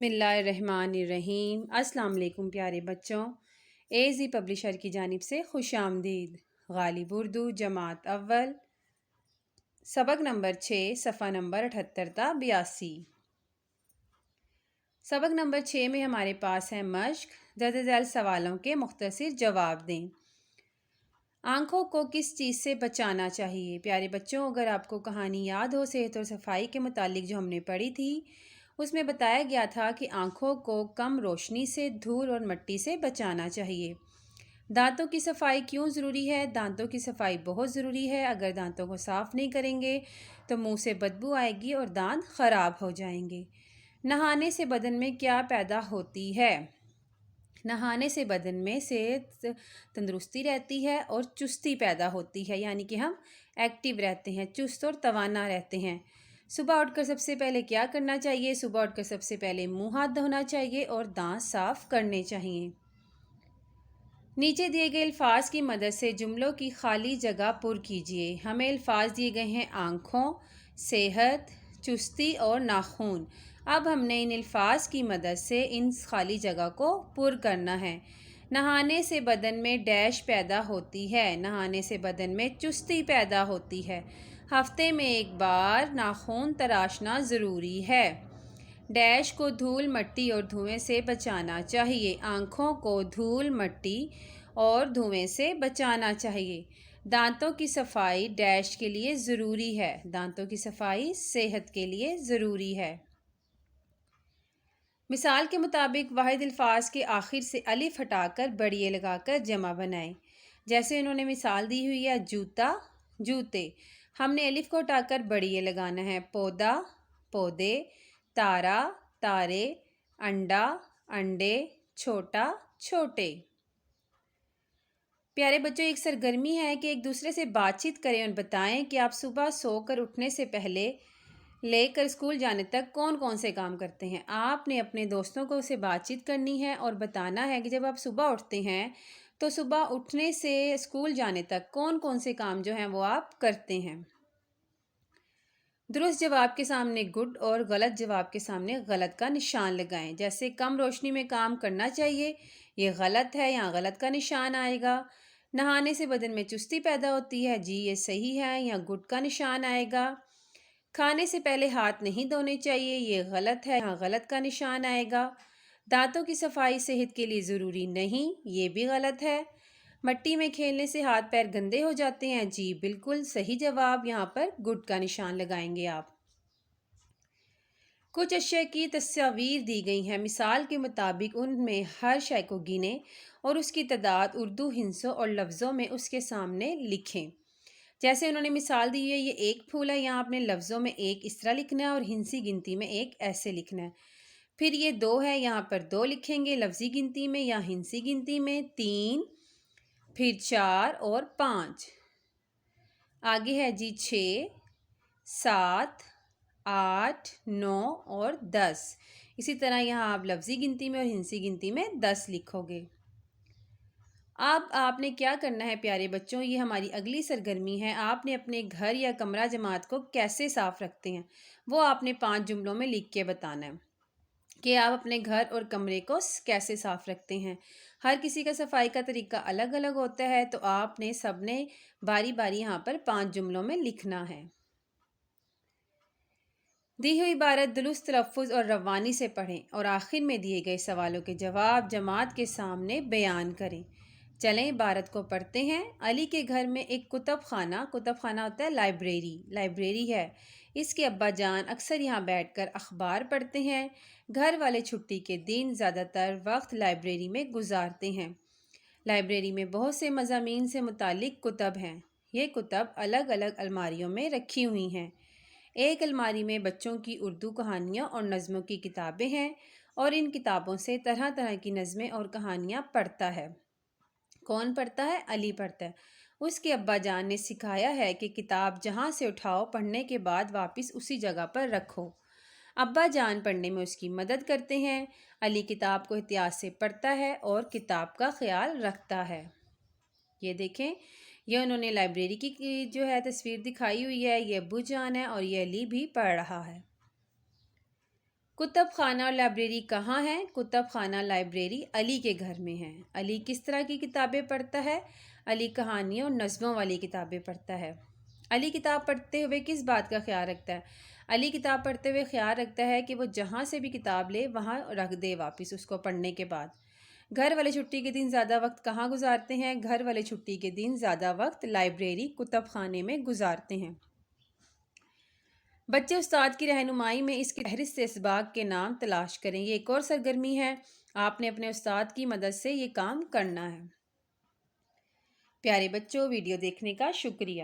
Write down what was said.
بسم اللہ الرحمن الرحیم۔ السلام علیکم پیارے بچوں، AZ پبلشر کی جانب سے خوش آمدید۔ غالب اردو جماعت اول، سبق نمبر 6، صفحہ نمبر 78 تا 82۔ سبق نمبر 6 میں ہمارے پاس ہے مشق، درج ذیل سوالوں کے مختصر جواب دیں۔ آنکھوں کو کس چیز سے بچانا چاہیے؟ پیارے بچوں، اگر آپ کو کہانی یاد ہو صحت اور صفائی کے متعلق جو ہم نے پڑھی تھی، اس میں بتایا گیا تھا کہ آنکھوں کو کم روشنی سے، دھول اور مٹی سے بچانا چاہیے۔ دانتوں کی صفائی کیوں ضروری ہے؟ دانتوں کی صفائی بہت ضروری ہے۔ اگر دانتوں کو صاف نہیں کریں گے تو منہ سے بدبو آئے گی اور دانت خراب ہو جائیں گے۔ نہانے سے بدن میں کیا پیدا ہوتی ہے؟ نہانے سے بدن میں صحت تندرستی رہتی ہے اور چستی پیدا ہوتی ہے، یعنی کہ ہم ایکٹیو رہتے ہیں، چست اور توانا رہتے ہیں۔ صبح اٹھ کر سب سے پہلے کیا کرنا چاہیے؟ صبح اٹھ کر سب سے پہلے منہ ہاتھ دھونا چاہیے اور دانت صاف کرنے چاہیے۔ نیچے دیے گئے الفاظ کی مدد سے جملوں کی خالی جگہ پر کیجیے۔ ہمیں الفاظ دیے گئے ہیں آنکھوں، صحت، چستی اور ناخن۔ اب ہم نے ان الفاظ کی مدد سے ان خالی جگہ کو پر کرنا ہے۔ نہانے سے بدن میں ڈیش پیدا ہوتی ہے۔ نہانے سے بدن میں چستی پیدا ہوتی ہے۔ ہفتے میں ایک بار ناخن تراشنا ضروری ہے۔ ڈیش کو دھول مٹی اور دھوئیں سے بچانا چاہیے۔ آنکھوں کو دھول مٹی اور دھوئیں سے بچانا چاہیے۔ دانتوں کی صفائی ڈیش کے لیے ضروری ہے۔ دانتوں کی صفائی صحت کے لیے ضروری ہے۔ مثال کے مطابق واحد الفاظ کے آخر سے الف ہٹا کر بڑی اے لگا کر جمع بنائیں۔ جیسے انہوں نے مثال دی ہوئی ہے جوتا، جوتے۔ ہم نے الف کو ہٹا کر بڑی اے لگانا ہے۔ پودا، پودے۔ تارا، تارے۔ انڈا، انڈے۔ چھوٹا، چھوٹے۔ پیارے بچوں، ایک سرگرمی ہے کہ ایک دوسرے سے بات چیت کریں اور بتائیں کہ آپ صبح سو کر اٹھنے سے پہلے لے کر اسکول جانے تک کون کون سے کام کرتے ہیں۔ آپ نے اپنے دوستوں کو اسے بات چیت کرنی ہے اور بتانا ہے کہ جب آپ صبح اٹھتے ہیں تو صبح اٹھنے سے اسکول جانے تک کون کون سے کام جو ہیں وہ آپ کرتے ہیں۔ درست جواب کے سامنے گڈ اور غلط جواب کے سامنے غلط کا نشان لگائیں۔ جیسے کم روشنی میں کام کرنا چاہیے، یہ غلط ہے، یہاں غلط کا نشان آئے گا۔ نہانے سے بدن میں چستی پیدا ہوتی ہے، جی یہ صحیح ہے، یہاں گڈ کا نشان آئے گا۔ کھانے سے پہلے ہاتھ نہیں دھونے چاہیے، یہ غلط ہے، یہاں غلط کا نشان آئے گا۔ دانتوں کی صفائی صحت کے لیے ضروری نہیں، یہ بھی غلط ہے۔ مٹی میں کھیلنے سے ہاتھ پیر گندے ہو جاتے ہیں، جی بالکل صحیح جواب، یہاں پر گڈ کا نشان لگائیں گے آپ۔ کچھ اشیاء کی تصاویر دی گئی ہیں، مثال کے مطابق ان میں ہر شے کو گنیں اور اس کی تعداد اردو ہندسوں اور لفظوں میں اس کے سامنے لکھیں۔ جیسے انہوں نے مثال دی ہے، یہ ایک پھول ہے، یہاں اپنے لفظوں میں ایک اس طرح لکھنا ہے اور ہندسی گنتی میں ایک ایسے لکھنا ہے۔ پھر یہ دو ہے، یہاں پر دو لکھیں گے لفظی گنتی میں یا ہندسی گنتی میں، تین، پھر چار اور پانچ۔ آگے ہے جی 6، 7، 8، 9 اور 10۔ اسی طرح یہاں آپ لفظی گنتی میں اور ہندسی گنتی میں 10 لکھو گے۔ اب آپ نے کیا کرنا ہے پیارے بچوں، یہ ہماری اگلی سرگرمی ہے۔ آپ نے اپنے گھر یا کمرہ جماعت کو کیسے صاف رکھتے ہیں وہ آپ نے 5 جملوں میں لکھ کے بتانا ہے کہ آپ اپنے گھر اور کمرے کو کیسے صاف رکھتے ہیں۔ ہر کسی کا صفائی کا طریقہ الگ الگ ہوتا ہے، تو آپ نے سب نے باری باری یہاں پر 5 جملوں میں لکھنا ہے۔ دی ہوئی عبارت درست تلفظ اور روانی سے پڑھیں اور آخر میں دیے گئے سوالوں کے جواب جماعت کے سامنے بیان کریں۔ چلیں عبارت کو پڑھتے ہیں۔ علی کے گھر میں ایک کتب خانہ ہوتا ہے لائبریری ہے۔ اس کے ابا جان اکثر یہاں بیٹھ کر اخبار پڑھتے ہیں۔ گھر والے چھٹی کے دن زیادہ تر وقت لائبریری میں گزارتے ہیں۔ لائبریری میں بہت سے مضامین سے متعلق کتب ہیں۔ یہ کتب الگ الگ الماریوں میں رکھی ہوئی ہیں۔ ایک الماری میں بچوں کی اردو کہانیاں اور نظموں کی کتابیں ہیں اور ان کتابوں سے طرح طرح کی نظمیں اور کہانیاں پڑھتا ہے۔ کون پڑھتا ہے؟ علی پڑھتا ہے۔ اس کے ابا جان نے سکھایا ہے کہ کتاب جہاں سے اٹھاؤ پڑھنے کے بعد واپس اسی جگہ پر رکھو۔ ابا جان پڑھنے میں اس کی مدد کرتے ہیں۔ علی کتاب کو احتیاط سے پڑھتا ہے اور کتاب کا خیال رکھتا ہے۔ یہ دیکھیں، یہ انہوں نے لائبریری کی جو ہے تصویر دکھائی ہوئی ہے، یہ ابو جان ہے اور یہ علی بھی پڑھ رہا ہے۔ کتب خانہ اور لائبریری کہاں ہے؟ کتب خانہ لائبریری علی کے گھر میں ہے۔ علی کس طرح کی کتابیں پڑھتا ہے؟ علی کہانیوں اور نظموں والی کتابیں پڑھتا ہے۔ علی کتاب پڑھتے ہوئے کس بات کا خیال رکھتا ہے؟ علی کتاب پڑھتے ہوئے خیال رکھتا ہے کہ وہ جہاں سے بھی کتاب لے وہاں رکھ دے واپس اس کو پڑھنے کے بعد۔ گھر والے چھٹی کے دن زیادہ وقت کہاں گزارتے ہیں؟ گھر والے چھٹی کے دن زیادہ وقت لائبریری کتب خانے میں گزارتے ہیں۔ بچے استاد کی رہنمائی میں اس کی فہرست سے اسباق کے نام تلاش کریں۔ یہ ایک اور سرگرمی ہے، آپ نے اپنے استاد کی مدد سے یہ کام کرنا ہے۔ پیارے بچوں، ویڈیو دیکھنے کا شکریہ۔